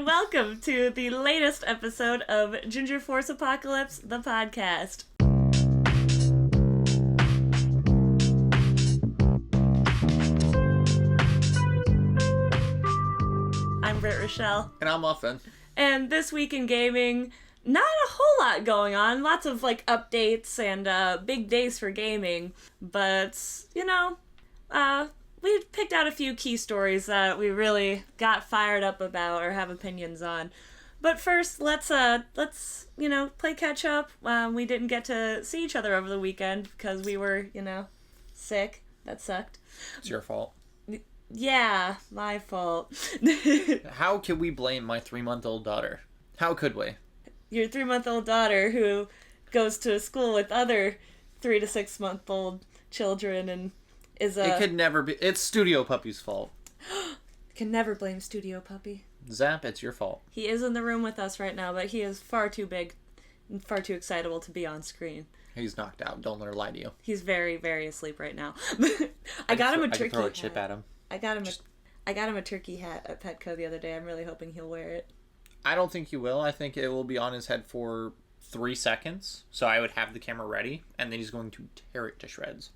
and welcome to the latest episode of Ginger Force Apocalypse, the podcast. I'm Britt Rochelle. And I'm Muffin. And this week in gaming, not a whole lot going on. Lots of, updates and big days for gaming. But, we picked out a few key stories that we really got fired up about or have opinions on. But first, let's play catch up. We didn't get to see each other over the weekend because we were, sick. That sucked. It's your fault. Yeah, my fault. How can we blame my 3-month-old daughter? How could we? Your 3-month-old daughter who goes to school with other 3 to 6-month-old children and is It could never be. It's Studio Puppy's fault. Can never blame Studio Puppy. Zap, it's your fault. He is in the room with us right now, but he is far too big and far too excitable to be on screen. He's knocked out. Don't let her lie to you. He's very, very asleep right now. I got him a turkey hat. I can throw a chip at him. I got him a turkey hat at Petco the other day. I'm really hoping he'll wear it. I don't think he will. I think it will be on his head for 3 seconds. So I would have the camera ready, and then he's going to tear it to shreds.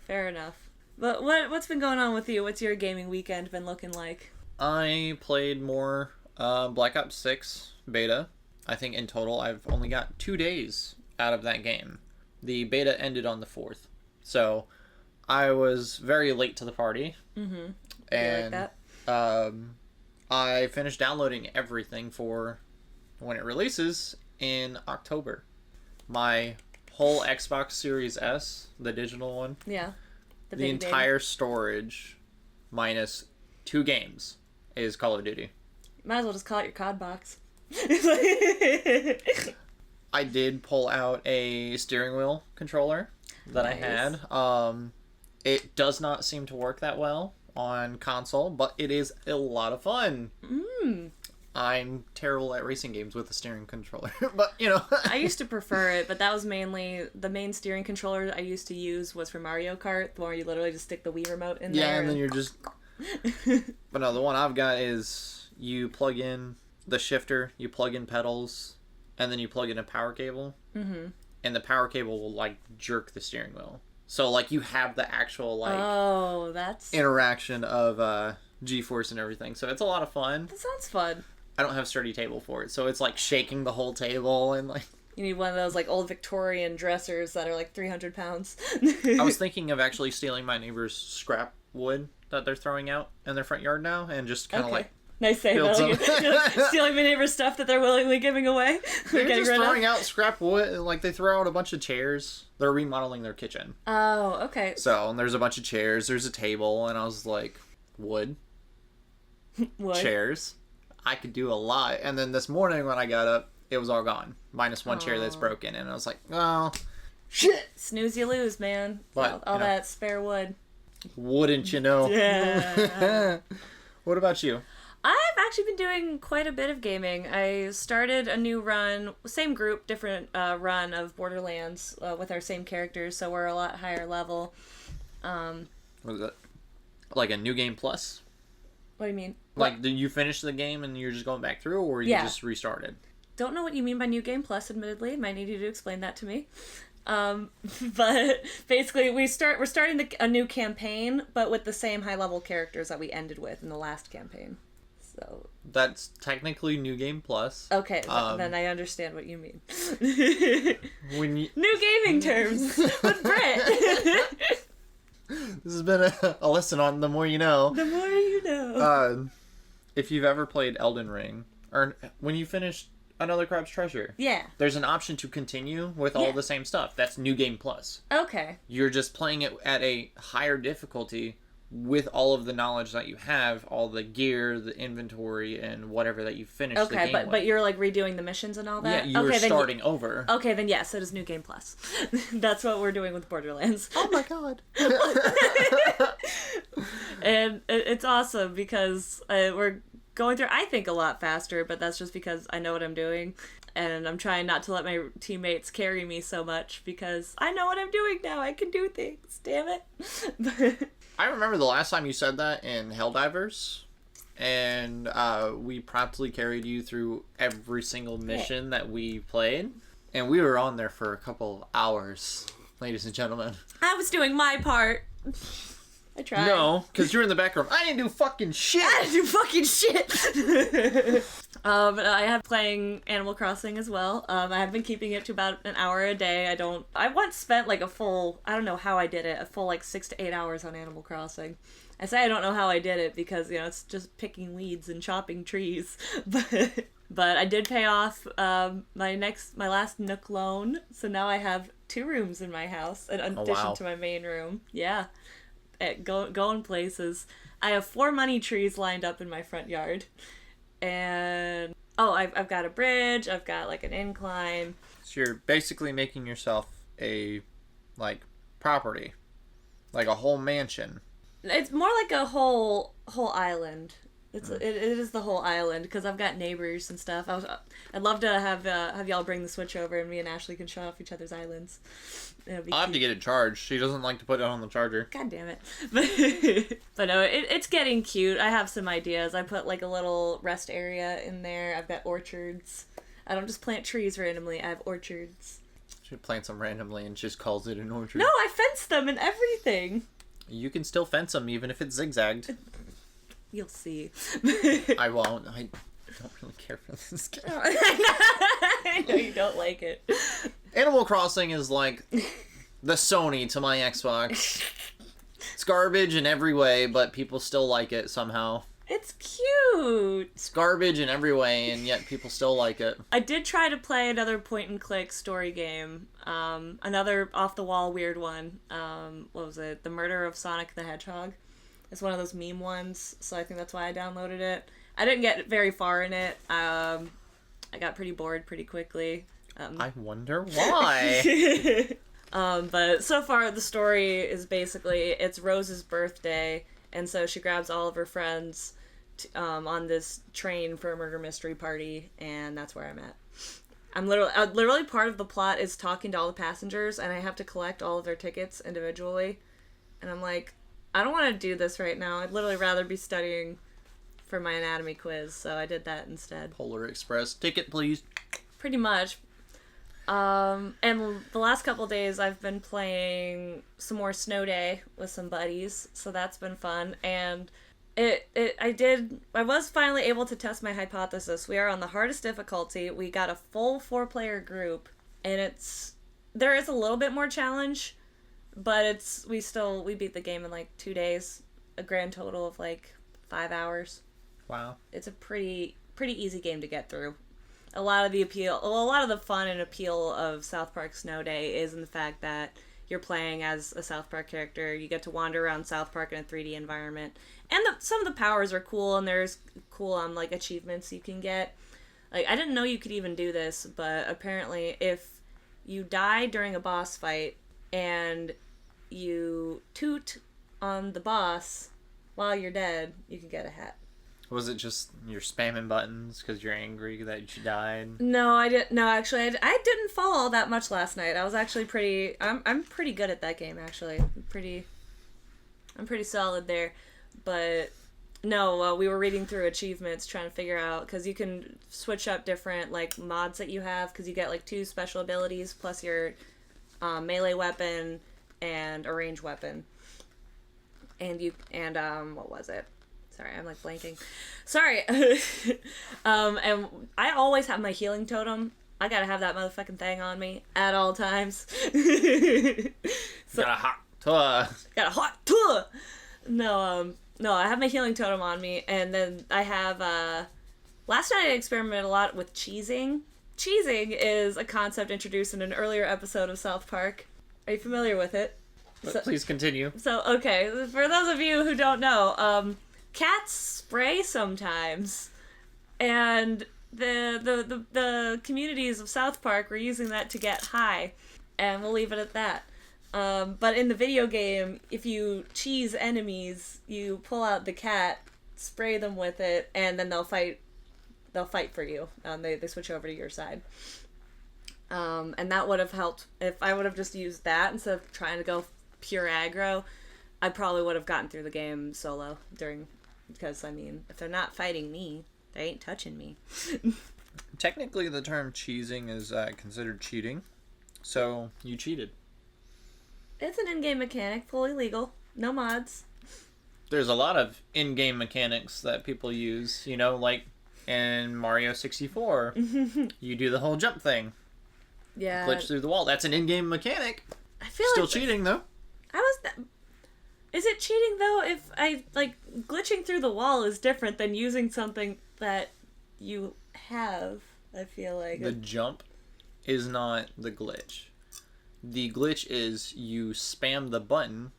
Fair enough. But what's been going on with you? What's your gaming weekend been looking like? I played more Black Ops 6 beta. I think in total I've only got 2 days out of that game. The beta ended on the 4th. So I was very late to the party. Mm-hmm. And like that? I finished downloading everything for when it releases in October. My whole Xbox Series S, the digital one. Yeah. The entire storage minus 2 games is Call of Duty. Might as well just call it your COD box. I did pull out a steering wheel controller that Nice. I had. It does not seem to work that well on console, but it is a lot of fun. I'm terrible at racing games with a steering controller, but I used to prefer it, but that was mainly the main steering controller I used to use was for Mario Kart, where you literally just stick the Wii remote in there. Yeah, and then you're just... But no, the one I've got is you plug in the shifter, you plug in pedals, and then you plug in a power cable, and the power cable will, jerk the steering wheel. So, you have the actual, that's... interaction of G-force and everything. So it's a lot of fun. That sounds fun. I don't have a sturdy table for it, so it's, shaking the whole table and, You need one of those, old Victorian dressers that are, 300 pounds. I was thinking of actually stealing my neighbor's scrap wood that they're throwing out in their front yard now and just kind of, Nice save. Stealing my neighbor's stuff that they're willingly giving away. They're just throwing out scrap wood, and they throw out a bunch of chairs. They're remodeling their kitchen. Oh, okay. So, and there's a bunch of chairs, there's a table, and I was like, wood? What? Chairs? I could do a lot. And then this morning when I got up, it was all gone. Minus one chair that's broken, and I was like, oh, shit! Snooze you lose, man. But, all that spare wood. Wouldn't you know? Yeah. What about you? I've actually been doing quite a bit of gaming. I started a new run, same group, different run of Borderlands with our same characters, so we're a lot higher level. Was it like a new game plus? What do you mean? Did you finish the game and you're just going back through, or you just restarted? Don't know what you mean by new game plus, admittedly. Might need you to explain that to me. But basically, we're starting a new campaign, but with the same high-level characters that we ended with in the last campaign. So that's technically New Game Plus. Okay, then I understand what you mean. New gaming terms with Brett. This has been a lesson on the more you know. The more you know. If you've ever played Elden Ring, or when you finish Another Crab's Treasure, there's an option to continue with all the same stuff. That's New Game Plus. Okay. You're just playing it at a higher difficulty with all of the knowledge that you have, all the gear, the inventory, and whatever that you finished the game with. But you're redoing the missions and all that? Yeah, you're starting over. Okay, then yes, it is New Game Plus. That's what we're doing with Borderlands. Oh my god. And it's awesome because we're going through, I think, a lot faster, but that's just because I know what I'm doing. And I'm trying not to let my teammates carry me so much because I know what I'm doing now. I can do things. Damn it. I remember the last time you said that in Helldivers. and we promptly carried you through every single mission that we played. And we were on there for a couple of hours, ladies and gentlemen. I was doing my part. I tried. No, because you're in the back room. I didn't do fucking shit! I didn't do fucking shit! I have playing Animal Crossing as well. I have been keeping it to about an hour a day. I once spent like a full, I don't know how I did it, a full like 6 to 8 hours on Animal Crossing. I say I don't know how I did it because, you know, it's just picking weeds and chopping trees. But I did pay off my last Nook loan, so now I have 2 rooms in my house in addition to my main room. Yeah, going places. I have 4 money trees lined up in my front yard, and I've got a bridge. I've got like an incline. So you're basically making yourself a property, like a whole mansion. It's more like a whole island. It is the whole island because I've got neighbors and stuff. I'd love to have y'all bring the Switch over and me and Ashley can show off each other's islands. I'll have to get it charged. She doesn't like to put it on the charger. God damn it! But no, it's getting cute. I have some ideas. I put like a little rest area in there. I've got orchards. I don't just plant trees randomly. I have orchards. She plants them randomly and just calls it an orchard. No, I fence them and everything. You can still fence them even if it's zigzagged. You'll see. I won't. I don't really care for this game. I know you don't like it. Animal Crossing is like the Sony to my Xbox. It's garbage in every way, but people still like it somehow. It's cute. It's garbage in every way, and yet people still like it. I did try to play another point-and-click story game. Another off-the-wall weird one. What was it? The Murder of Sonic the Hedgehog. It's one of those meme ones, so I think that's why I downloaded it. I didn't get very far in it. I got pretty bored pretty quickly. I wonder why. But so far the story is basically it's Rose's birthday, and so she grabs all of her friends on this train for a murder mystery party, and that's where I'm at. I'm literally part of the plot is talking to all the passengers, and I have to collect all of their tickets individually. And I'm like, I don't want to do this right now. I'd literally rather be studying for my anatomy quiz, so I did that instead. Polar Express ticket, please. Pretty much. And the last couple days I've been playing some more Snow Day with some buddies, so that's been fun. And I was finally able to test my hypothesis. We are on the hardest difficulty. We got a full 4-player group, and there is a little bit more challenge, but we beat the game in like 2 days, a grand total of like 5 hours. Wow. It's a pretty easy game to get through. A lot of the fun and appeal of South Park Snow Day is in the fact that you're playing as a South Park character. You get to wander around South Park in a 3D environment. And some of the powers are cool, and there's cool like achievements you can get. Like, I didn't know you could even do this, but apparently if you die during a boss fight and you toot on the boss while you're dead, you can get a hat. Was it just you're spamming buttons because you're angry that you died? No, I didn't. No, actually, I didn't fall all that much last night. I was actually I'm pretty good at that game, actually. I'm pretty solid there. But no, we were reading through achievements trying to figure out, because you can switch up different like mods that you have, because you get like 2 special abilities plus your melee weapon and a range weapon. And what was it? Sorry, I'm like blanking. Sorry. And I always have my healing totem. I gotta have that motherfucking thing on me at all times. Got a hot tour. Got a hot tour. No, I have my healing totem on me, and then I have, last night I experimented a lot with cheesing. Cheesing is a concept introduced in an earlier episode of South Park. Are you familiar with it? Please continue. So, okay, for those of you who don't know, cats spray sometimes, and the communities of South Park were using that to get high, and we'll leave it at that. But in the video game, if you cheese enemies, you pull out the cat, spray them with it, and then they'll fight for you. They switch over to your side. And that would have helped. If I would have just used that instead of trying to go pure aggro, I probably would have gotten through the game solo during Because, I mean, if they're not fighting me, they ain't touching me. Technically, the term cheesing is considered cheating. So, you cheated. It's an in-game mechanic, fully legal. No mods. There's a lot of in-game mechanics that people use, you know, like in Mario 64. You do the whole jump thing. Yeah. Glitch through the wall. That's an in-game mechanic. I feel Still like cheating, though. Is it cheating, though, if glitching through the wall is different than using something that you have, I feel like. The jump is not the glitch. The glitch is you spam the button,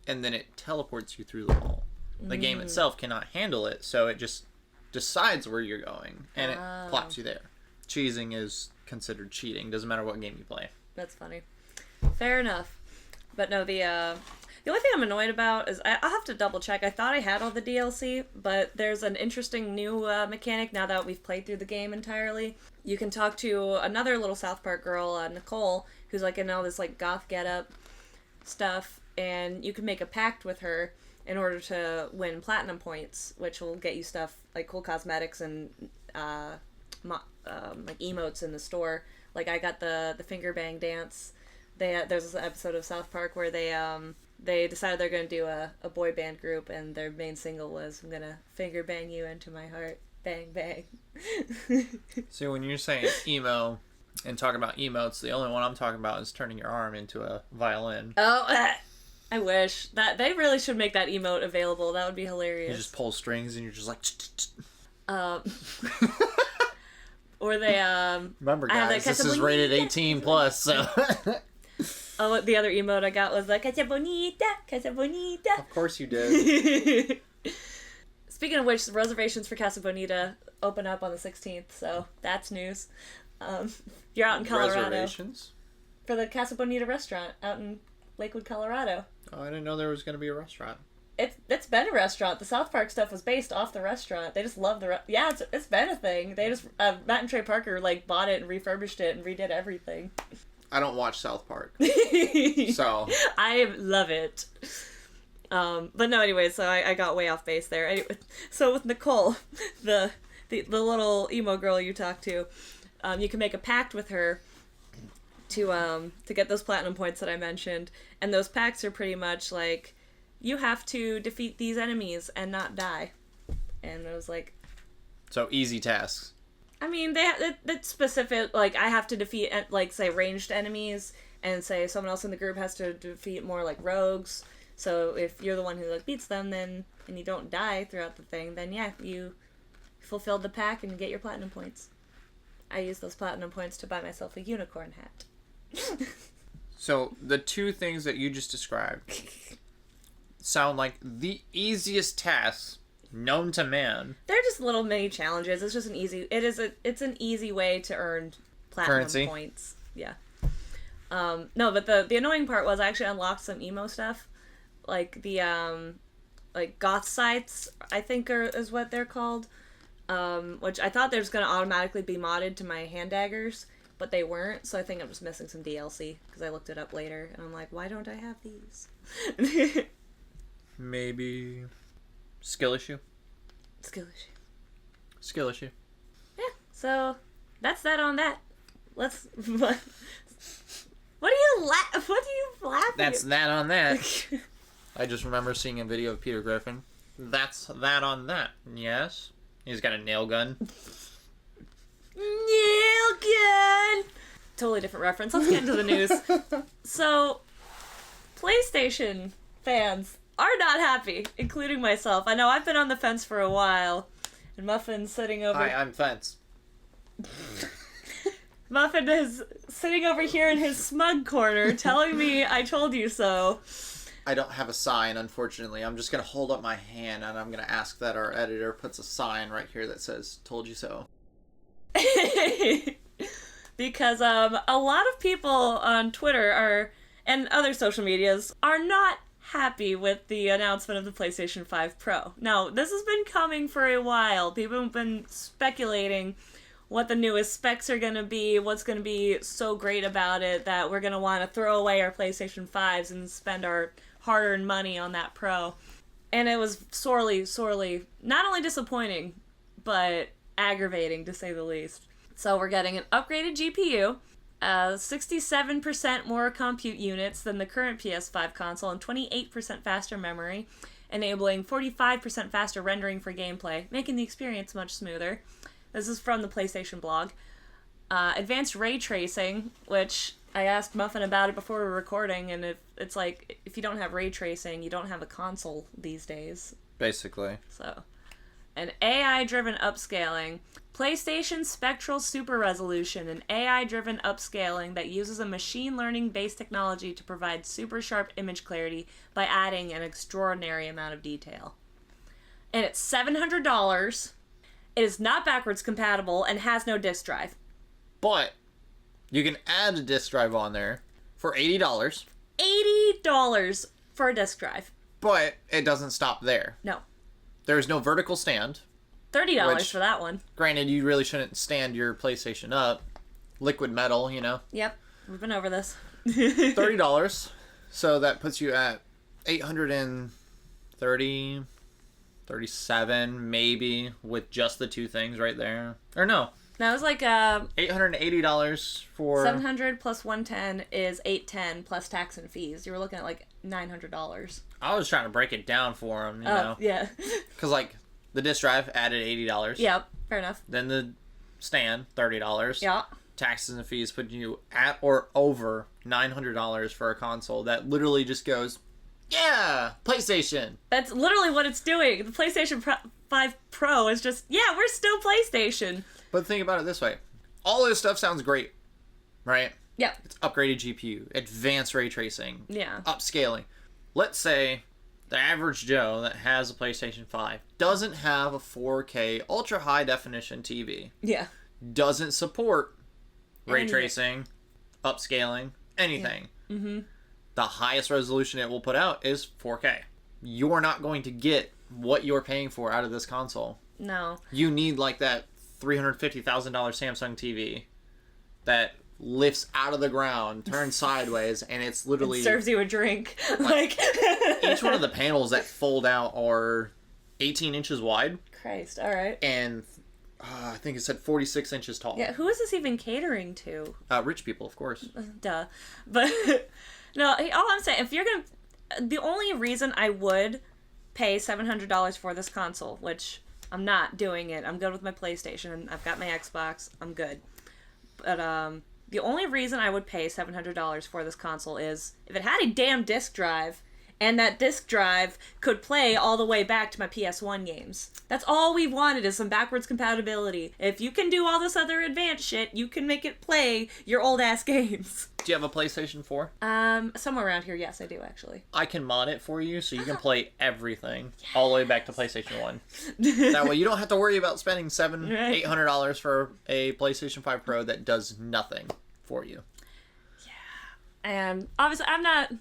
and then it teleports you through the wall. The game itself cannot handle it, so it just decides where you're going, and it plops you there. Cheesing is considered cheating. Doesn't matter what game you play. That's funny. Fair enough. But no, the only thing I'm annoyed about is I'll have to double check. I thought I had all the DLC, but there's an interesting new mechanic now that we've played through the game entirely. You can talk to another little South Park girl, Nicole, who's like in all this like goth getup stuff, and you can make a pact with her in order to win platinum points, which will get you stuff like cool cosmetics and like emotes in the store. Like I got the finger bang dance. There's an episode of South Park where they decided they're going to do a boy band group, and their main single was, "I'm going to finger bang you into my heart, bang bang." So when you're saying emo and talking about emotes, the only one I'm talking about is turning your arm into a violin. Oh, I wish that they really should make that emote available. That would be hilarious. You just pull strings and you're just like. Or they Remember, guys, this is rated 18 plus, so. Oh, the other emote I got was like Casa Bonita, Casa Bonita. Of course you did. Speaking of which, the reservations for Casa Bonita open up on the 16th, so that's news. You're out in Colorado. Reservations? For the Casa Bonita restaurant out in Lakewood, Colorado. Oh, I didn't know there was going to be a restaurant. It's been a restaurant. The South Park stuff was based off the restaurant. They just love yeah, it's been a thing. They just Matt and Trey Parker like bought it and refurbished it and redid everything. I don't watch South Park, so I love it. But no, anyway, so I got way off base there. Anyway, so with Nicole, the little emo girl you talked to, you can make a pact with her to get those platinum points that I mentioned, and those pacts are pretty much like, you have to defeat these enemies and not die. And I was like... So easy tasks. I mean, that's specific, like, I have to defeat, like, say, ranged enemies, and say someone else in the group has to defeat more, like, rogues. So if you're the one who, like, beats them, then, and you don't die throughout the thing, then yeah, you fulfilled the pack and get your platinum points. I use those platinum points to buy myself a unicorn hat. So the two things that you just described sound like the easiest tasks known to man. They're just little mini challenges. It's just it's an easy way to earn platinum currency points. Yeah. No, but the annoying part was I actually unlocked some emo stuff. Like the like goth sites, I think is what they're called. Which I thought they were just gonna automatically be modded to my hand daggers, but they weren't, so I think I'm just missing some DLC, because I looked it up later, and I'm like, why don't I have these? Maybe skill issue. Skill issue. Yeah, so that's that on that. Let's... What do you laugh That's that on that. I just remember seeing a video of Peter Griffin. That's that on that. Yes. He's got a nail gun. Nail gun! Totally different reference. Let's get into the news. So, PlayStation fans are not happy, including myself. I know I've been on the fence for a while, and Muffin's sitting over... Hi, I'm Fence. Muffin is sitting over here in his smug corner, telling me I told you so. I don't have a sign, unfortunately. I'm just going to hold up my hand, and I'm going to ask that our editor puts a sign right here that says, "Told you so." Because a lot of people on Twitter and other social medias are not happy with the announcement of the PlayStation 5 Pro. Now, this has been coming for a while. People have been speculating what the newest specs are going to be, what's going to be so great about it that we're going to want to throw away our PlayStation 5s and spend our hard-earned money on that Pro. And it was sorely, not only disappointing, but aggravating, to say the least. So we're getting an upgraded GPU, 67% more compute units than the current PS5 console, and 28% faster memory, enabling 45% faster rendering for gameplay, making the experience much smoother. This is from the PlayStation blog. Advanced ray tracing, which I asked Muffin about it before we were recording, and it's like, if you don't have ray tracing, you don't have a console these days. Basically. So, an AI-driven upscaling. PlayStation Spectral Super Resolution, an AI-driven upscaling that uses a machine learning-based technology to provide super sharp image clarity by adding an extraordinary amount of detail. And it's $700. It is not backwards compatible and has no disk drive. But you can add a disk drive on there for $80. $80 for a disk drive. But it doesn't stop there. No. There's no vertical stand. $30 for that one. Granted, you really shouldn't stand your PlayStation up. Liquid metal, you know. Yep. We've been over this. $30. So that puts you at $830, $37 maybe, with just the two things right there. Or no. That was like $880 for... $700 plus $110 is $810 plus tax and fees. You were looking at like $900. I was trying to break it down for them, you know. Yeah. Because, like, the disk drive added $80. Yep, fair enough. Then the stand, $30. Yeah. Taxes and fees put you at or over $900 for a console that literally just goes, yeah, PlayStation. That's literally what it's doing. The PlayStation 5 Pro is just, yeah, we're still PlayStation. But think about it this way. All this stuff sounds great, right? Yeah. It's upgraded GPU, advanced ray tracing, Yeah. upscaling. Let's say the average Joe that has a PlayStation 5 doesn't have a 4K ultra high definition TV. Yeah. Doesn't support ray tracing, upscaling, anything. Yeah. Mm-hmm. The highest resolution it will put out is 4K. You're not going to get what you're paying for out of this console. No. You need like that $350,000 Samsung TV that lifts out of the ground, turns sideways, and it's literally... It serves you a drink. Like each one of the panels that fold out are 18 inches wide. Christ, alright. And I think it said 46 inches tall. Yeah, who is this even catering to? Rich people, of course. Duh. But, no, all I'm saying, if you're gonna... The only reason I would pay $700 for this console, which I'm not doing it. I'm good with my PlayStation. I've got my Xbox. I'm good. But, the only reason I would pay $700 for this console is if it had a damn disk drive, and that disk drive could play all the way back to my PS1 games. That's all we wanted, is some backwards compatibility. If you can do all this other advanced shit, you can make it play your old-ass games. Do you have a PlayStation 4? Somewhere around here, yes, I do, actually. I can mod it for you so you can play everything all the way back to PlayStation 1. That way you don't have to worry about spending $700, $800 for a PlayStation 5 Pro that does nothing for you. And obviously,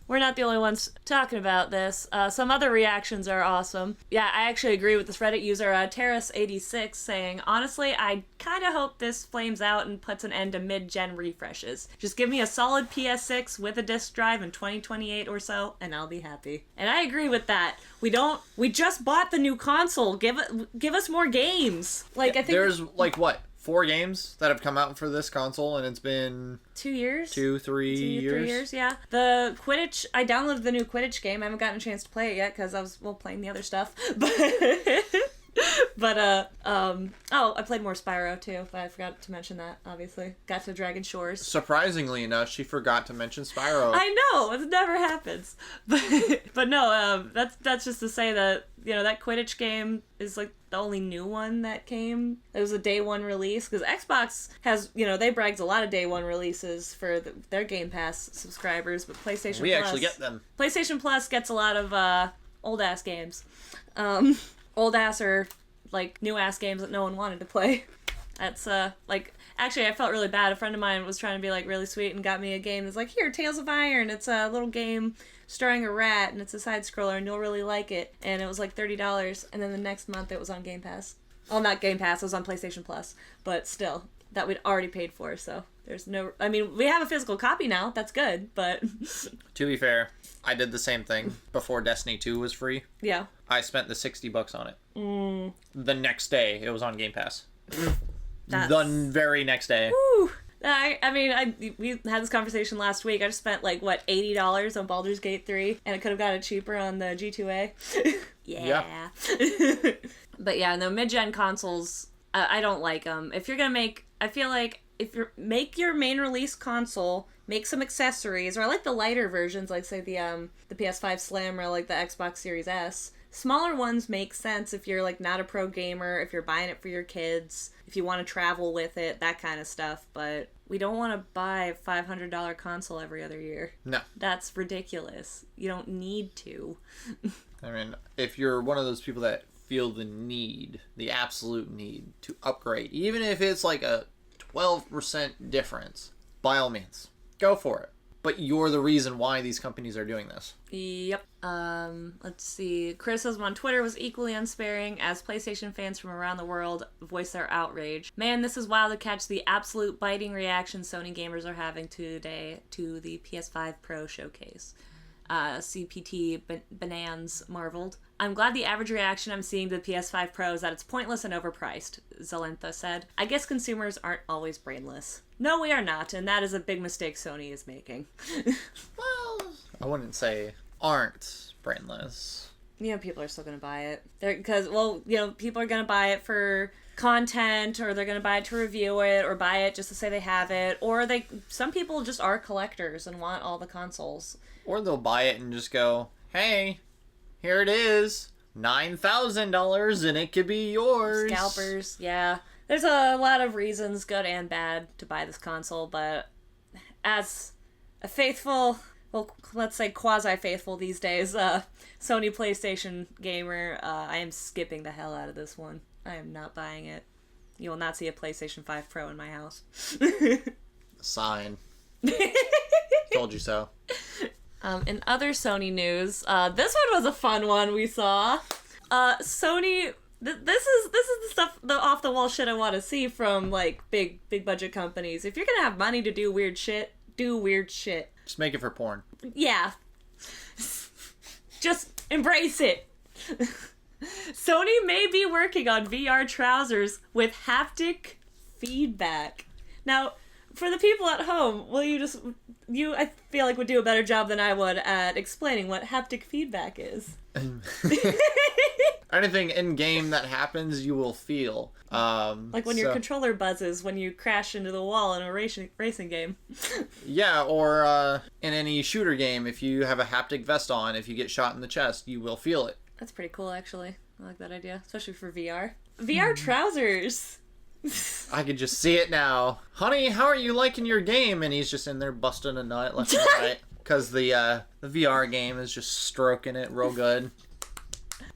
we're not the only ones talking about this. Some other reactions are awesome. Yeah, I actually agree with this Reddit user, Terrace86, saying, honestly, I kind of hope this flames out and puts an end to mid-gen refreshes. Just give me a solid PS6 with a disc drive in 2028 or so, and I'll be happy. And I agree with that. We just bought the new console. Give us more games. Like, I think there's, like, what? 4 games that have come out for this console, and it's been 2 years, 3 years. 3 years, yeah. The Quidditch, I downloaded the new Quidditch game. I haven't gotten a chance to play it yet because I was playing the other stuff. But I played more Spyro too. But I forgot to mention that. Obviously, got to Dragon Shores. Surprisingly enough, she forgot to mention Spyro. I know, it never happens. But no, that's just to say that that Quidditch game is like the only new one that came. It was a day one release because Xbox has they bragged a lot of day one releases for their Game Pass subscribers, but PlayStation we Plus, actually get them. PlayStation Plus gets a lot of old ass games, old ass or like new ass games that no one wanted to play. That's like actually I felt really bad. A friend of mine was trying to be like really sweet and got me a game that's like, here, Tales of Iron. It's a little game starring a rat and it's a side scroller and you'll really like it. And it was like $30, and then the next month it was on Game Pass. Well, not Game Pass, it was on PlayStation Plus, but still, that we'd already paid for, so There's no... I mean, we have a physical copy now. That's good, but... To be fair, I did the same thing before Destiny 2 was free. Yeah. I spent the $60 on it. The next day, it was on Game Pass. The very next day. Woo! We had this conversation last week. I just spent $80 on Baldur's Gate 3, and I could have got it cheaper on the G2A. Yeah. But yeah, no, mid-gen consoles, I don't like them. If you're gonna make, I feel like if you make your main release console, make some accessories, or I like the lighter versions, like say the PS5 Slim or like the Xbox Series S. Smaller ones make sense if you're not a pro gamer, if you're buying it for your kids, if you want to travel with it, that kind of stuff. But we don't want to buy a $500 console every other year. No. That's ridiculous. You don't need to. I mean, if you're one of those people that feel the absolute need to upgrade, even if it's like a 12% difference, by all means, go for it. But you're the reason why these companies are doing this. Yep. Let's see. Criticism on Twitter was equally unsparing as PlayStation fans from around the world voiced their outrage. Man, this is wild to catch the absolute biting reaction Sony gamers are having today to the PS5 Pro showcase. CPT Banans marveled. I'm glad the average reaction I'm seeing to the PS5 Pro is that it's pointless and overpriced, Zelentha said. I guess consumers aren't always brainless. No, we are not, and that is a big mistake Sony is making. Well, I wouldn't say aren't brainless. People are still going to buy it. Because, people are going to buy it for content, or they're going to buy it to review it, or buy it just to say they have it, or some people just are collectors and want all the consoles. Or they'll buy it and just go, hey, here it is, $9,000, and it could be yours. Scalpers, yeah. There's a lot of reasons, good and bad, to buy this console, but as a faithful, well, let's say quasi-faithful these days, Sony PlayStation gamer, I am skipping the hell out of this one. I am not buying it. You will not see a PlayStation 5 Pro in my house. Sign. Told you so. In other Sony news, this one was a fun one we saw. Sony... This is the stuff, the off the wall shit I want to see from big budget companies. If you're gonna have money to do weird shit, do weird shit. Just make it for porn. Yeah. Just embrace it. Sony may be working on VR trousers with haptic feedback. Now, for the people at home, I feel like would do a better job than I would at explaining what haptic feedback is. Anything in game that happens, you will feel. When your controller buzzes when you crash into the wall in a racing game. Yeah, or in any shooter game, if you have a haptic vest on, if you get shot in the chest, you will feel it. That's pretty cool, actually. I like that idea, especially for VR. VR trousers! I could just see it now. Honey, how are you liking your game? And he's just in there busting a nut left and right. Because the VR game is just stroking it real good.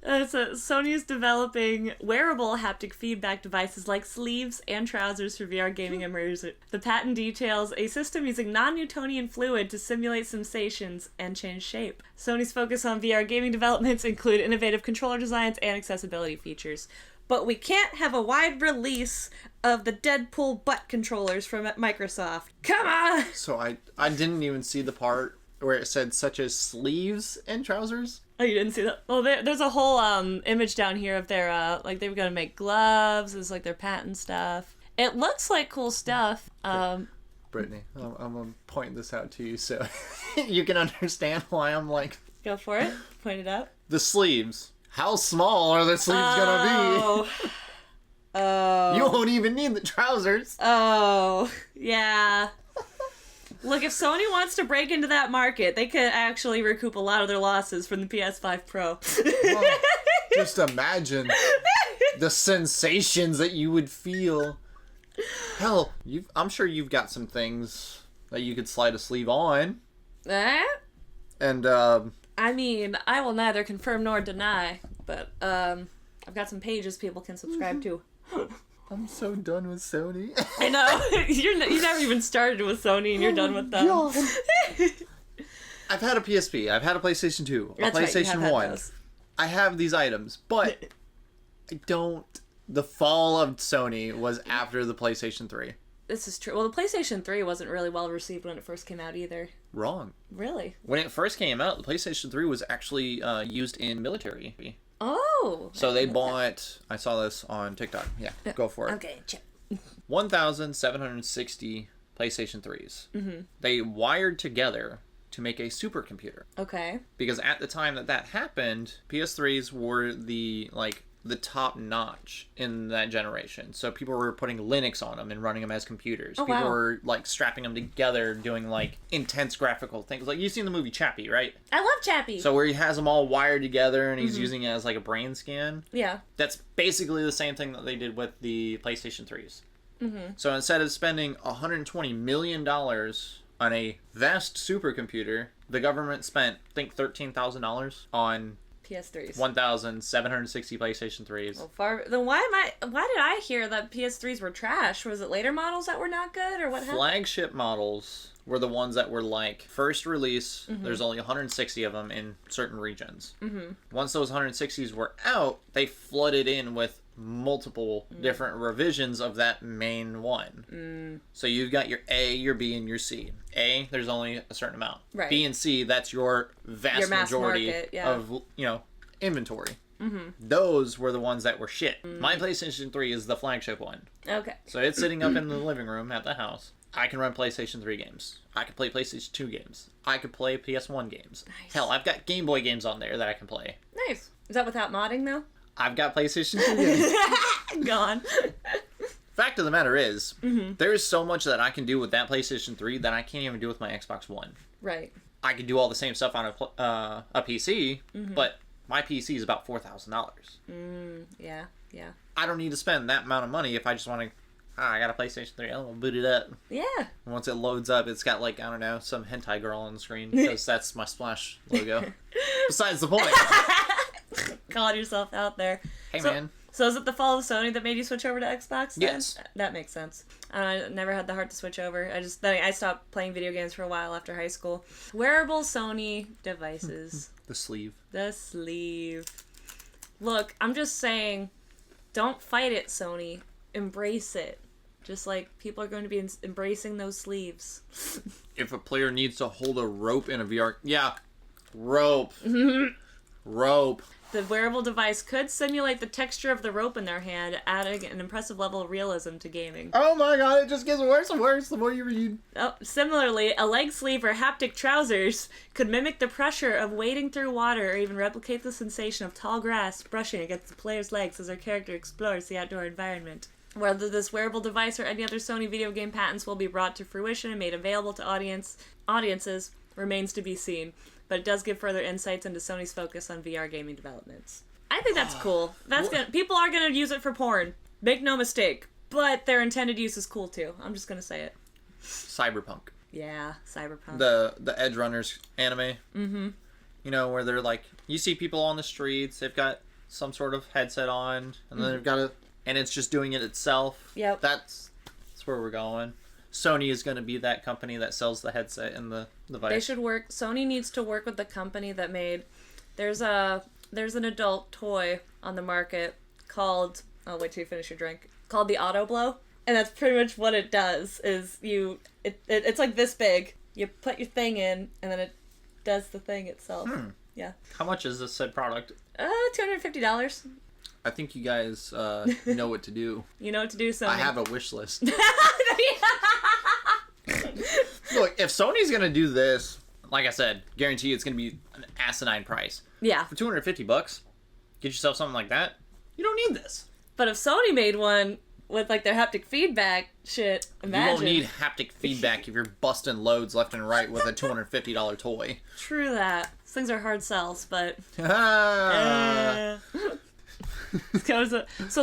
So Sony is developing wearable haptic feedback devices like sleeves and trousers for VR gaming immersion. The patent details a system using non-Newtonian fluid to simulate sensations and change shape. Sony's focus on VR gaming developments include innovative controller designs and accessibility features. But we can't have a wide release of the Deadpool butt controllers from Microsoft. Come on! So I didn't even see the part where it said such as sleeves and trousers. Oh, you didn't see that? Well, there's a whole image down here of their, they were going to make gloves. It's their patent stuff. It looks like cool stuff. Brittany, I'm going to point this out to you so you can understand why I'm Go for it. Point it out. The sleeves. How small are the sleeves going to be? Oh. You won't even need the trousers. Oh, yeah. Look, if Sony wants to break into that market, they could actually recoup a lot of their losses from the PS5 Pro. Well, just imagine the sensations that you would feel. Hell, I'm sure you've got some things that you could slide a sleeve on. And, I mean, I will neither confirm nor deny, but, I've got some pages people can subscribe to. I'm so done with Sony. I know. You never even started with Sony and you're done with them. God. I've had a PSP. I've had a PlayStation 2. That's PlayStation right, 1. I have these items, but I don't... The fall of Sony was after the PlayStation 3. This is true. Well, the PlayStation 3 wasn't really well received when it first came out either. Wrong. Really? When it first came out, the PlayStation 3 was actually used in military. Oh. So they bought... I saw this on TikTok. Yeah, go for it. Okay, check. 1,760 PlayStation 3s. Mm-hmm. They wired together to make a supercomputer. Okay. Because at the time that happened, PS3s were the top notch in that generation. So people were putting Linux on them and running them as computers. Oh, people wow. were like strapping them together, doing like intense graphical things. Like you've seen the movie Chappie, right? I love Chappie. So where he has them all wired together and he's using it as like a brain scan. Yeah. That's basically the same thing that they did with the PlayStation 3s. Mm-hmm. So instead of spending $120 million on a vast supercomputer, the government spent, I think, $13,000 on PS3s. 1,760 PlayStation 3s. Well, then why did I hear that PS3s were trash? Was it later models that were not good, or what happened? Flagship models were the ones that were like first release. Mm-hmm. There's only 160 of them in certain regions. Mm-hmm. Once those 160s were out, they flooded in with multiple different revisions of that main one. So you've got your A, your B, and your C. A, there's only a certain amount. Right. B and C, that's your vast mass majority market, yeah. of inventory. Those were the ones that were shit. My PlayStation 3 is the flagship one. Okay. So it's sitting up in the living room at the house. I can run PlayStation 3 games. I can play PlayStation 2 games. I could play PS1 games. Nice. Hell, I've got Game Boy games on there that I can play. Nice. Is that without modding, though? I've got PlayStation 2 games. Gone. Fact of the matter is, there's so much that I can do with that PlayStation 3 that I can't even do with my Xbox One. Right. I can do all the same stuff on a PC, but my PC is about $4,000. Yeah. I don't need to spend that amount of money if I just want to... I got a PlayStation 3. I'll boot it up. Yeah. And once it loads up, it's got, like, I don't know, some hentai girl on the screen, because that's my Splash logo. Besides the point. Calling yourself out there. Hey, man. So is it the fall of Sony that made you switch over to Xbox then? Yes. That makes sense. I never had the heart to switch over. I stopped playing video games for a while after high school. Wearable Sony devices. The sleeve. The sleeve. Look, I'm just saying, don't fight it, Sony. Embrace it. Just like people are going to be embracing those sleeves. If a player needs to hold a rope in a VR... Yeah. Rope. Rope. The wearable device could simulate the texture of the rope in their hand, adding an impressive level of realism to gaming. Oh my god, it just gets worse and worse the more you read. Oh, similarly, a leg sleeve or haptic trousers could mimic the pressure of wading through water or even replicate the sensation of tall grass brushing against the player's legs as their character explores the outdoor environment. Whether this wearable device or any other Sony video game patents will be brought to fruition and made available to audiences remains to be seen, but it does give further insights into Sony's focus on VR gaming developments. I think that's cool. People are gonna use it for porn. Make no mistake. But their intended use is cool too. I'm just gonna say it. Cyberpunk. Yeah, Cyberpunk. The Edge Runners anime. Mm-hmm. You know, where they're like, you see people on the streets, they've got some sort of headset on, and then they've got and it's just doing it itself. Yep. That's where we're going. Sony is going to be that company that sells the headset and the device. They should work. Sony needs to work with the company that made. There's an adult toy on the market called. I'll wait till you finish your drink. Called the Auto Blow, and that's pretty much what it does. Is it's like this big. You put your thing in, and then it does the thing itself. Yeah. How much is this said product? $250. I think you guys know what to do. You know what to do, Sony. I have a wish list. Look, if Sony's gonna do this, like I said, guarantee it's gonna be an asinine price. Yeah. For $250, get yourself something like that. You don't need this. But if Sony made one with like their haptic feedback shit, imagine. You won't need haptic feedback if you're busting loads left and right with a $250 toy. True that. These things are hard sells, but. So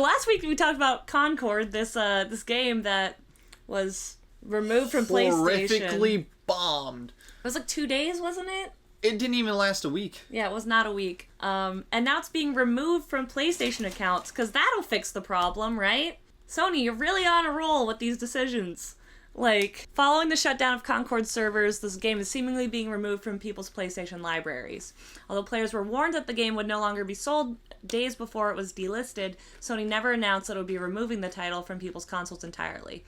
last week we talked about Concord, this game that was removed from PlayStation. Horrifically bombed. It was like 2 days, wasn't it? It didn't even last a week. Yeah, it was not a week. And now it's being removed from PlayStation accounts, because that'll fix the problem, right? Sony, you're really on a roll with these decisions. Like, following the shutdown of Concord servers, this game is seemingly being removed from people's PlayStation libraries. Although players were warned that the game would no longer be sold days before it was delisted, Sony never announced that it would be removing the title from people's consoles entirely.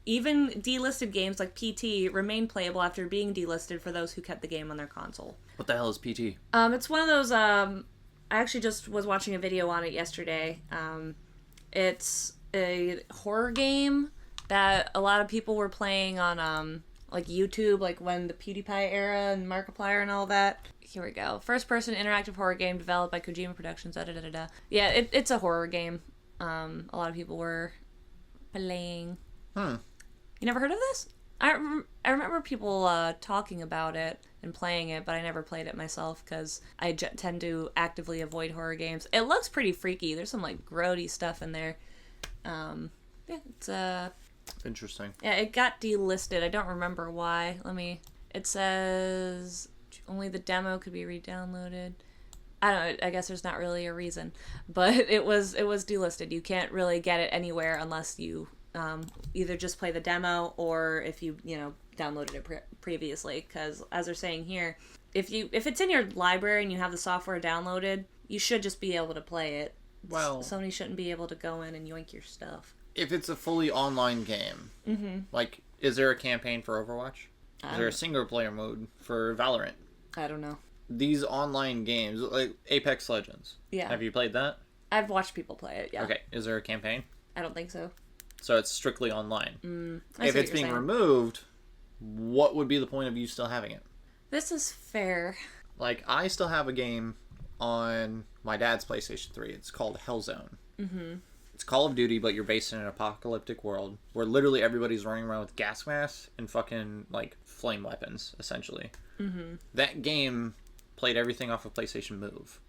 Even delisted games like PT remain playable after being delisted for those who kept the game on their console. What the hell is PT? It's one of those, I actually just was watching a video on it yesterday. It's a horror game that a lot of people were playing on, like YouTube, like when the PewDiePie era and Markiplier and all that. Here we go. First-person interactive horror game developed by Kojima Productions. Da-da-da-da-da. Yeah, it's a horror game. A lot of people were playing. You never heard of this? I remember people talking about it and playing it, but I never played it myself because I tend to actively avoid horror games. It looks pretty freaky. There's some like grody stuff in there. Yeah, it's Interesting. Yeah, it got delisted. I don't remember why. It says only the demo could be re-downloaded. I don't know. I guess there's not really a reason, but it was delisted. You can't really get it anywhere unless you either just play the demo or if you downloaded it previously. Because as they're saying here, if it's in your library and you have the software downloaded, you should just be able to play it. Well, Sony shouldn't be able to go in and yoink your stuff. If it's a fully online game, like, is there a campaign for Overwatch? Is there a single player mode for Valorant? I don't know. These online games, like Apex Legends. Yeah. Have you played that? I've watched people play it, yeah. Okay. Is there a campaign? I don't think so. So it's strictly online. If it's being removed, what would be the point of you still having it? This is fair. Like, I still have a game on my dad's PlayStation 3. It's called Hellzone. It's Call of Duty, but you're based in an apocalyptic world where literally everybody's running around with gas masks and fucking, like, flame weapons, essentially. That game played everything off of PlayStation Move.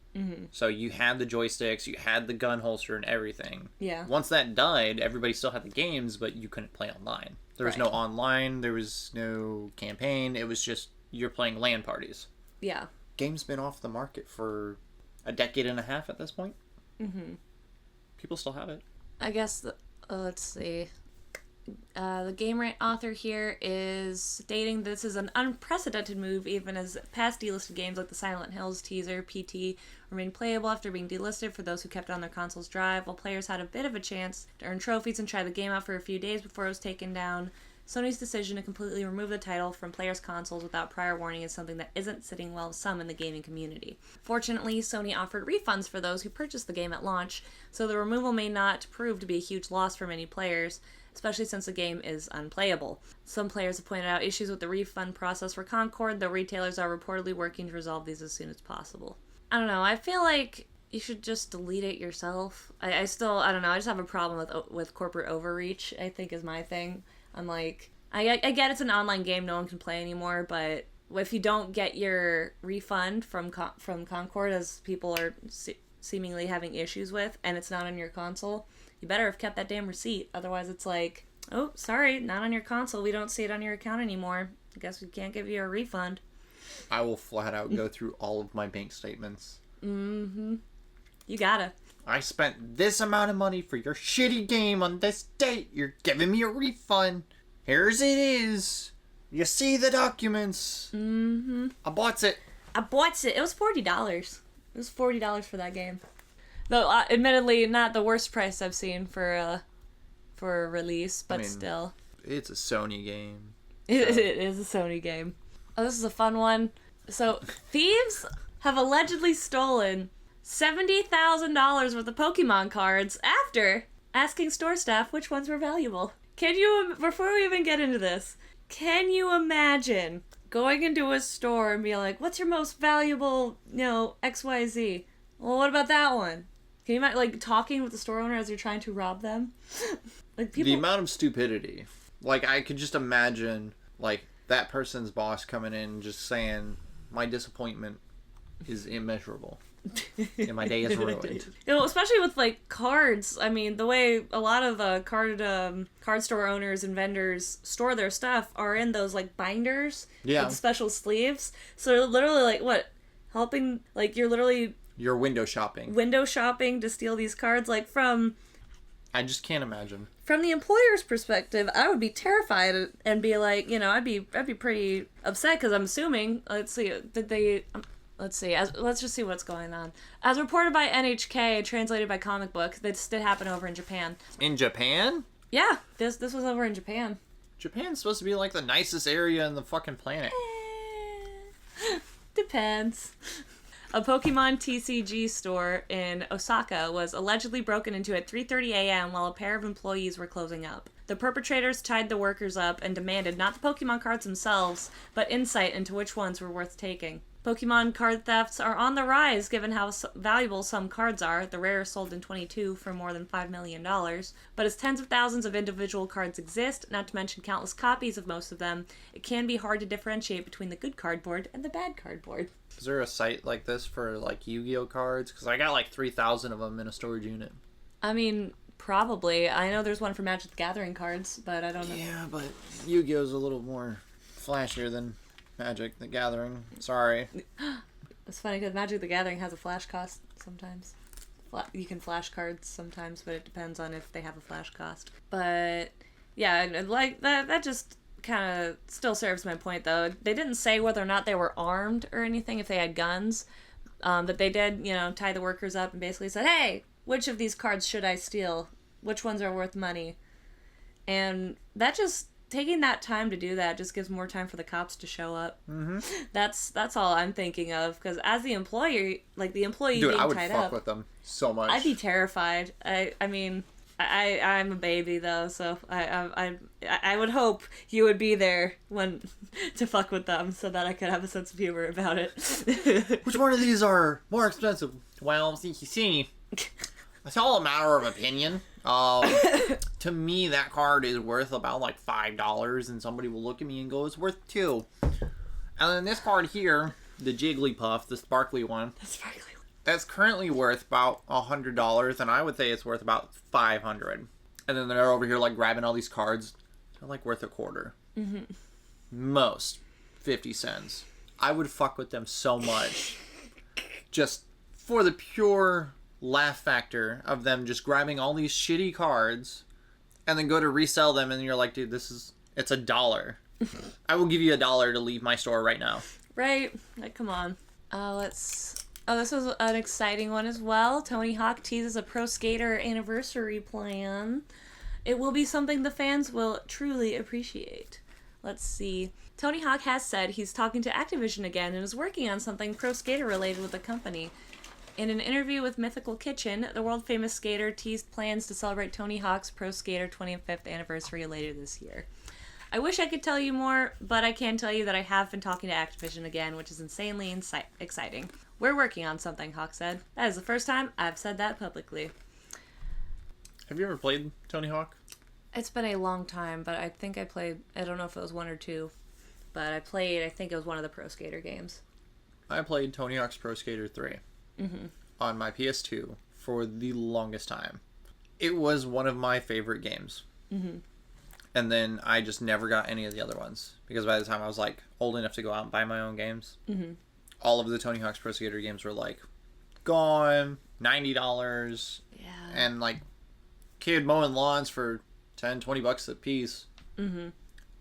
So you had the joysticks, you had the gun holster and everything. Yeah. Once that died, everybody still had the games, but you couldn't play online. There was no online, there was no campaign, it was just you're playing LAN parties. Yeah. Game's been off the market for a decade and a half at this point. People still have it. I guess, let's see. The Game Rant author here is stating this is an unprecedented move, even as past delisted games like the Silent Hills teaser, PT, remain playable after being delisted for those who kept it on their console's drive, while players had a bit of a chance to earn trophies and try the game out for a few days before it was taken down. Sony's decision to completely remove the title from players' consoles without prior warning is something that isn't sitting well with some in the gaming community. Fortunately, Sony offered refunds for those who purchased the game at launch, so the removal may not prove to be a huge loss for many players, especially since the game is unplayable. Some players have pointed out issues with the refund process for Concord, though retailers are reportedly working to resolve these as soon as possible. I don't know, I feel like you should just delete it yourself. I don't know, I just have a problem with corporate overreach, I think is my thing. I'm like, I get it's an online game, no one can play anymore, but if you don't get your refund from Concord, as people are seemingly having issues with, and it's not on your console, you better have kept that damn receipt. Otherwise it's like, oh, sorry, not on your console, we don't see it on your account anymore. I guess we can't give you a refund. I will flat out go through all of my bank statements. You gotta. I spent this amount of money for your shitty game on this date. You're giving me a refund. Here's it is. You see the documents. I bought it. It was $40. It was $40 for that game. Though, admittedly, not the worst price I've seen for a release, but still. It's a Sony game. It is a Sony game. Oh, this is a fun one. So, thieves have allegedly stolen $70,000 worth of Pokemon cards after asking store staff which ones were valuable. Before we even get into this, can you imagine going into a store and be like, what's your most valuable, XYZ? Well, what about that one? Can you imagine, like, talking with the store owner as you're trying to rob them? Like, people... The amount of stupidity. Like, I could just imagine, like, that person's boss coming in and just saying, my disappointment is immeasurable. And my day is ruined. Especially with, like, cards. I mean, the way a lot of card store owners and vendors store their stuff are in those, like, binders with special sleeves. So they're literally, like, helping, like, you're window shopping. Window shopping to steal these cards, like, from... I just can't imagine. From the employer's perspective, I would be terrified and be like, I'd be pretty upset because I'm assuming, let's just see what's going on. As reported by NHK, translated by Comic Book, this did happen over in Japan. In Japan? Yeah, this was over in Japan. Japan's supposed to be like the nicest area in the fucking planet. Depends. A Pokemon TCG store in Osaka was allegedly broken into at 3:30 a.m. while a pair of employees were closing up. The perpetrators tied the workers up and demanded not the Pokemon cards themselves, but insight into which ones were worth taking. Pokemon card thefts are on the rise given how valuable some cards are. The rarest sold in 22 for more than $5 million. But as tens of thousands of individual cards exist, not to mention countless copies of most of them, it can be hard to differentiate between the good cardboard and the bad cardboard. Is there a site like this for like Yu-Gi-Oh cards? Because I got like 3,000 of them in a storage unit. I mean, probably. I know there's one for Magic the Gathering cards, but I don't know. Yeah, but Yu-Gi-Oh's a little more flashier than Magic the Gathering. Sorry. It's funny because Magic the Gathering has a flash cost sometimes. You can flash cards sometimes, but it depends on if they have a flash cost. But yeah, like that just kind of still serves my point though. They didn't say whether or not they were armed or anything, if they had guns, but they did, tie the workers up and basically said, hey, which of these cards should I steal? Which ones are worth money? And that just, taking that time to do that just gives more time for the cops to show up. Mm-hmm. That's all I'm thinking of, because as the employer, like the employee Dude, being I would tied fuck up, with them so much. I'd be terrified. I mean, I'm a baby though, so I would hope you would be there to fuck with them, so that I could have a sense of humor about it. Which one of these are more expensive? Well, you see, it's all a matter of opinion. To me, that card is worth about like $5, and somebody will look at me and go, "It's worth $2." And then this card here, the Jigglypuff, the sparkly one. That's currently worth about $100, and I would say it's worth about $500. And then they're over here like grabbing all these cards. They're like worth $0.25. Mm-hmm. Most 50 cents. I would fuck with them so much, just for the pure laugh factor of them just grabbing all these shitty cards, and then go to resell them, and you're like, dude, it's $1. I will give you $1 to leave my store right now. Right? Like, come on. This was an exciting one as well. Tony Hawk teases a Pro Skater anniversary plan. It will be something the fans will truly appreciate. Let's see. Tony Hawk has said he's talking to Activision again and is working on something Pro Skater related with the company. In an interview with Mythical Kitchen, the world-famous skater teased plans to celebrate Tony Hawk's Pro Skater 25th anniversary later this year. I wish I could tell you more, but I can tell you that I have been talking to Activision again, which is insanely exciting. We're working on something, Hawk said. That is the first time I've said that publicly. Have you ever played Tony Hawk? It's been a long time, but I think I played, I don't know if it was 1 or 2, but I think it was one of the Pro Skater games. I played Tony Hawk's Pro Skater 3 on my PS2 for the longest time. It was one of my favorite games. Mm-hmm. And then I just never got any of the other ones, because by the time I was like old enough to go out and buy my own games, all of the Tony Hawk's Pro Skater games were like gone, $90, and like kid mowing lawns for $10-20 a piece. Mm-hmm.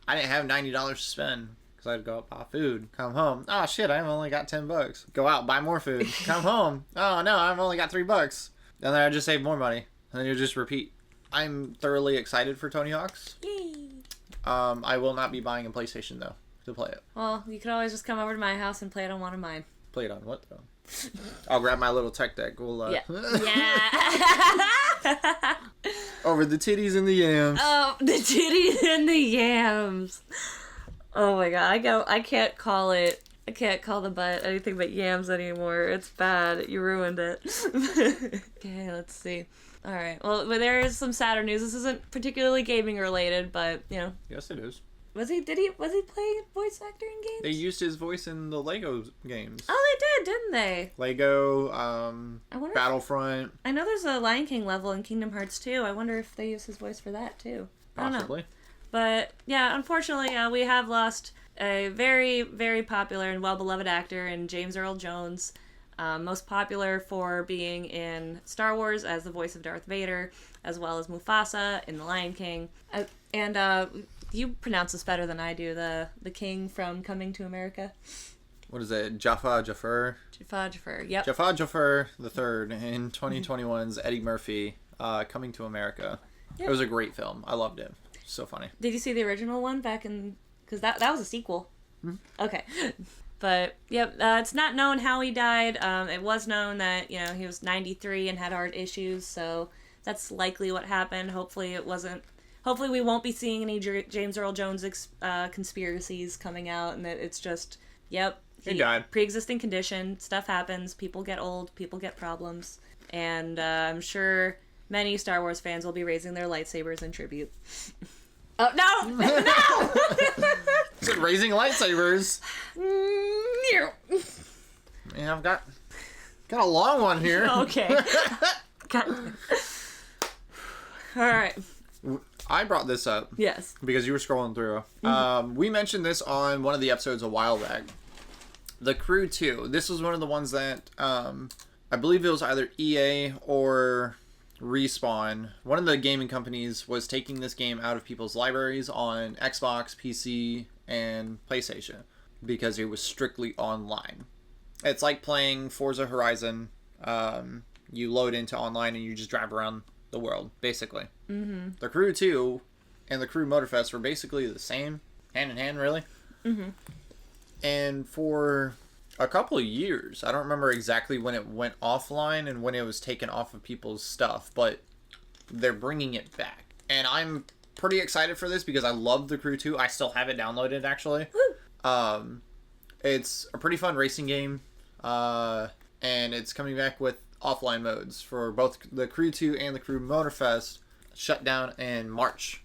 I didn't have $90 to spend, because I'd go out, buy food, come home. Oh shit, I've only got $10. Go out, buy more food, come home. Oh no, I've only got $3. And then I just save more money, and then you just repeat. I'm thoroughly excited for Tony Hawk's. Yay! I will not be buying a PlayStation though to play it. Well, you could always just come over to my house and play it on one of mine. Play it on what though? I'll grab my little tech deck. We'll yeah. over the titties and the yams. Oh, the titties and the yams. Oh my god, I can't call the butt anything but yams anymore. It's bad. You ruined it. Okay, let's see. All right. Well, but there is some sadder news. This isn't particularly gaming related, but Yes, it is. Was he play voice actor in games? They used his voice in the Lego games. Oh, they did, didn't they? Lego, Battlefront. I know there's a Lion King level in Kingdom Hearts 2. I wonder if they use his voice for that too. Possibly. I don't know. But yeah, unfortunately, we have lost a very, very popular and well-beloved actor in James Earl Jones. Most popular for being in Star Wars as the voice of Darth Vader, as well as Mufasa in The Lion King. And you pronounce this better than I do, the king from Coming to America. What is it? Jafar, yep. Jafar the Third in 2021's Eddie Murphy, Coming to America. Yep. It was a great film. I loved it. So funny. Did you see the original one back in... Because that was a sequel. Okay. But, yep, it's not known how he died. It was known that, he was 93 and had heart issues, so that's likely what happened. Hopefully it wasn't... Hopefully we won't be seeing any James Earl Jones conspiracies coming out, and that it's just, yep. He died. Pre-existing condition. Stuff happens. People get old. People get problems. And I'm sure many Star Wars fans will be raising their lightsabers in tribute. Oh, no! No! It's raising lightsabers. Yeah, I've got a long one here. Okay. God. All right. I brought this up. Yes. Because you were scrolling through. We mentioned this on one of the episodes a while back. The Crew 2. This was one of the ones that I believe it was either EA or Respawn. One of the gaming companies was taking this game out of people's libraries on Xbox, PC, and PlayStation because it was strictly online. It's like playing Forza Horizon. You load into online and you just drive around the world, basically. Mm-hmm. The Crew 2 and the Crew Motorfest were basically the same, hand in hand, really. Mm-hmm. And for a couple of years, I don't remember exactly when it went offline and when it was taken off of people's stuff, but they're bringing it back. And I'm pretty excited for this because I love the Crew 2. I still have it downloaded, actually. It's a pretty fun racing game, and it's coming back with offline modes for both the Crew 2 and the Crew Motorfest, shut down in March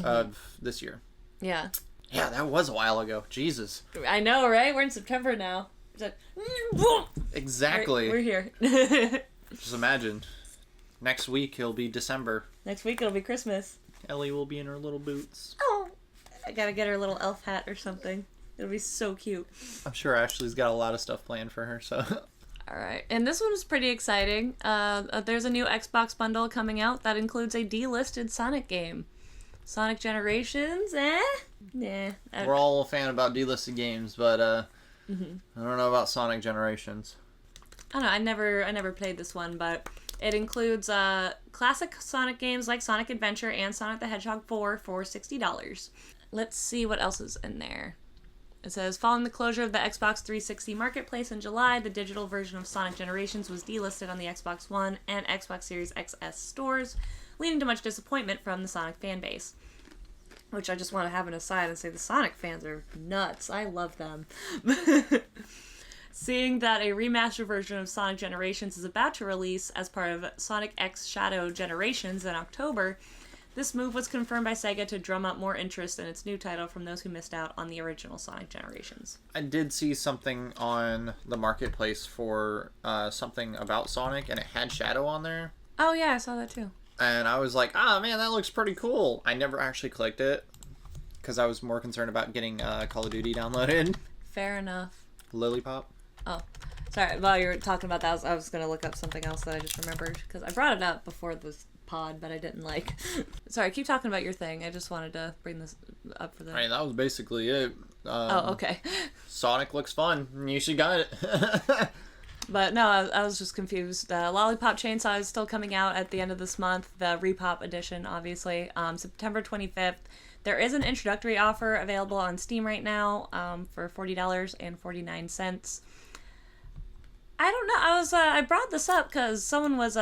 of this year. Yeah. Yeah, that was a while ago. Jesus. I know, right? We're in September now. Exactly. We're here. Just imagine. Next week it'll be December. Next week it'll be Christmas. Ellie will be in her little boots. Oh, I gotta get her little elf hat or something. It'll be so cute. I'm sure Ashley's got a lot of stuff planned for her, so... Alright, and this one is pretty exciting. There's a new Xbox bundle coming out that includes a delisted Sonic game. Sonic Generations, Nah. We're all a fan about delisted games, but I don't know about Sonic Generations. I don't know, I never played this one, but it includes classic Sonic games like Sonic Adventure and Sonic the Hedgehog 4 for $60. Let's see what else is in there. It says, following the closure of the Xbox 360 Marketplace in July, the digital version of Sonic Generations was delisted on the Xbox One and Xbox Series XS stores, leading to much disappointment from the Sonic fanbase. Which I just want to have an aside and say the Sonic fans are nuts. I love them. Seeing that a remastered version of Sonic Generations is about to release as part of Sonic X Shadow Generations in October, this move was confirmed by Sega to drum up more interest in its new title from those who missed out on the original Sonic Generations. I did see something on the marketplace for something about Sonic, and it had Shadow on there. Oh yeah, I saw that too. And I was like, man, that looks pretty cool. I never actually clicked it, because I was more concerned about getting Call of Duty downloaded. Fair enough. Lillipop. Oh, sorry. While you were talking about that, I was going to look up something else that I just remembered, because I brought it up before this pod, but I didn't Sorry, keep talking about your thing. I just wanted to bring this up for the... I mean, that was basically it. Okay. Sonic looks fun. You should got it. But no, I was just confused. Lollipop Chainsaw is still coming out at the end of this month, the Repop edition, obviously, September 25th. There is an introductory offer available on Steam right now for $40.49. I don't know. I brought this up because someone was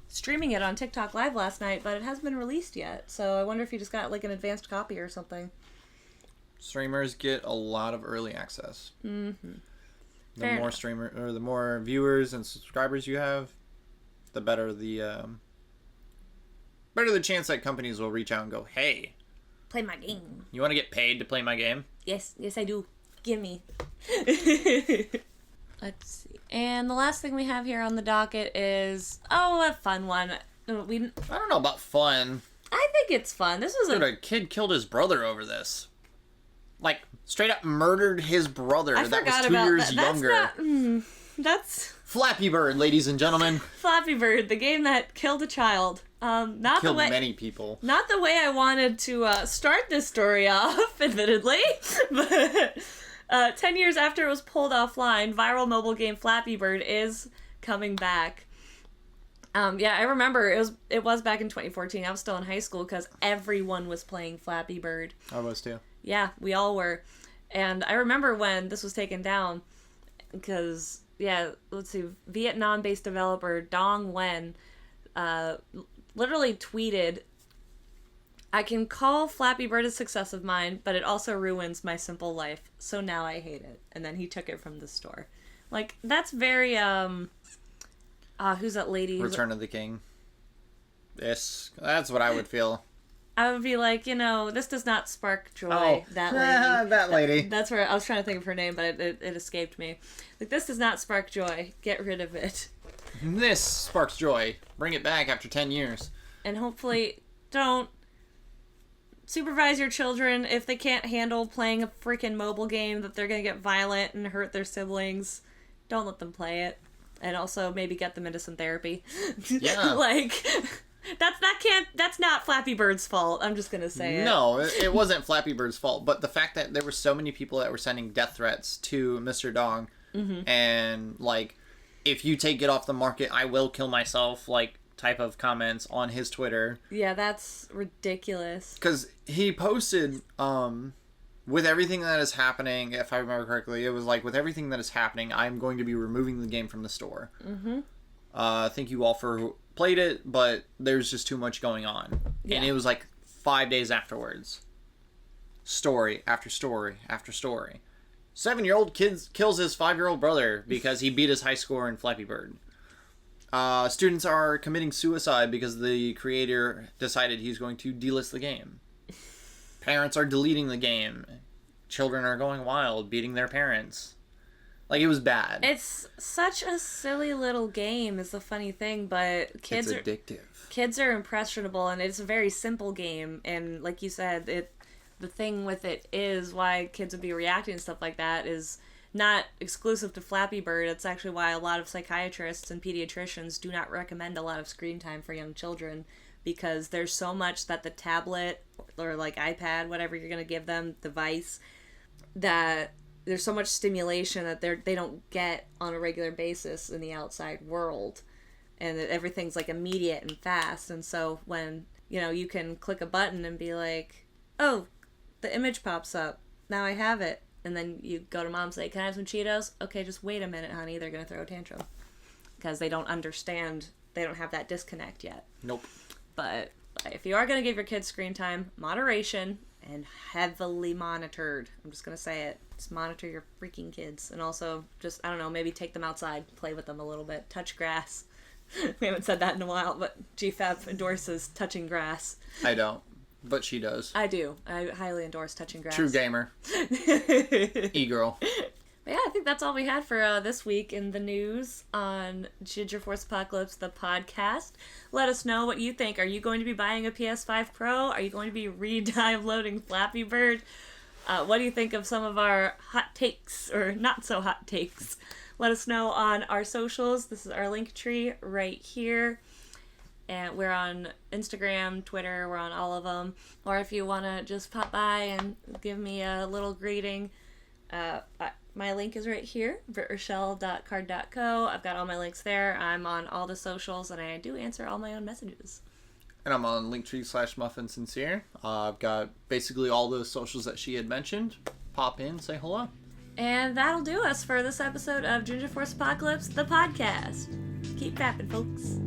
streaming it on TikTok Live last night, but it hasn't been released yet. So I wonder if you just got like an advanced copy or something. Streamers get a lot of early access. Mm-hmm. The Fair more viewers and subscribers you have, the better the chance that companies will reach out and go, "Hey, play my game. You want to get paid to play my game?" Yes, I do. Give me. Let's see. And the last thing we have here on the docket is a fun one. I don't know about fun. I think it's fun. This was a kid killed his brother over this. Like, straight up murdered his brother that was 2 years younger. That's Flappy Bird, ladies and gentlemen. Flappy Bird, the game that killed a child. Killed many people. Not the way I wanted to start this story off, admittedly. But 10 years after it was pulled offline, viral mobile game Flappy Bird is coming back. Yeah, I remember it was back in 2014. I was still in high school because everyone was playing Flappy Bird. I was too. Yeah, we all were. And I remember when this was taken down because, yeah, let's see, Vietnam-based developer Dong Nguyen literally tweeted, "I can call Flappy Bird a success of mine, but it also ruins my simple life, so now I hate it." And then he took it from the store. Like, that's very, who's that lady? Return of the King. Yes, that's what I would feel. I would be like, this does not spark joy. Oh, that lady. that lady. That's where I was trying to think of her name, but it escaped me. Like, this does not spark joy. Get rid of it. This sparks joy. Bring it back after 10 years. And hopefully, don't supervise your children if they can't handle playing a freaking mobile game that they're going to get violent and hurt their siblings. Don't let them play it. And also maybe get them into some therapy. Yeah. Like, that's not Flappy Bird's fault. I'm just going to say it. No, it wasn't Flappy Bird's fault, but the fact that there were so many people that were sending death threats to Mr. Dong, and, like, if you take it off the market, I will kill myself, like, type of comments on his Twitter. Yeah, that's ridiculous. Because he posted, with everything that is happening, if I remember correctly, it was like, with everything that is happening, I'm going to be removing the game from the store. Thank you all for played it, but there's just too much going on. Yeah. And it was like 5 days afterwards. Story after story after story. 7-year-old kid kills his 5-year-old brother because he beat his high score in Flappy Bird. Students are committing suicide because the creator decided he's going to delist the game. Parents are deleting the game. Children are going wild, beating their parents. Like, it was bad. It's such a silly little game is the funny thing, but it's addictive. Kids are impressionable, and it's a very simple game, and like you said, the thing with it is why kids would be reacting and stuff like that is not exclusive to Flappy Bird. It's actually why a lot of psychiatrists and pediatricians do not recommend a lot of screen time for young children, because there's so much that the tablet or like iPad, whatever you're going to give them, device, that there's so much stimulation that they don't get on a regular basis in the outside world, and everything's like immediate and fast. And so when you can click a button and be like, oh, the image pops up, now I have it, and then you go to mom and say, can I have some Cheetos? Okay, just wait a minute, honey, they're gonna throw a tantrum because they don't understand, they don't have that disconnect yet. Nope. But if you are gonna give your kids screen time, moderation and heavily monitored. I'm just gonna say it. Just monitor your freaking kids. And also, just, I don't know, maybe take them outside, play with them a little bit, touch grass. We haven't said that in a while, but GFAP endorses touching grass. I don't, but she does. I do. I highly endorse touching grass. True gamer. E-girl. But yeah, I think that's all we had for this week in the news on Ginger Force Apocalypse, the podcast. Let us know what you think. Are you going to be buying a PS5 Pro? Are you going to be re-downloading Flappy Bird? What do you think of some of our hot takes or not so hot takes? Let us know on our socials. This is our link tree right here. And we're on Instagram, Twitter, we're on all of them. Or if you want to just pop by and give me a little greeting, my link is right here, britrochelle.card.co. I've got all my links there. I'm on all the socials, and I do answer all my own messages. And I'm on linktree/muffinsincere. I've got basically all the socials that she had mentioned. Pop in, say hello. And that'll do us for this episode of Ginger Force Apocalypse, the podcast. Keep fapping, folks.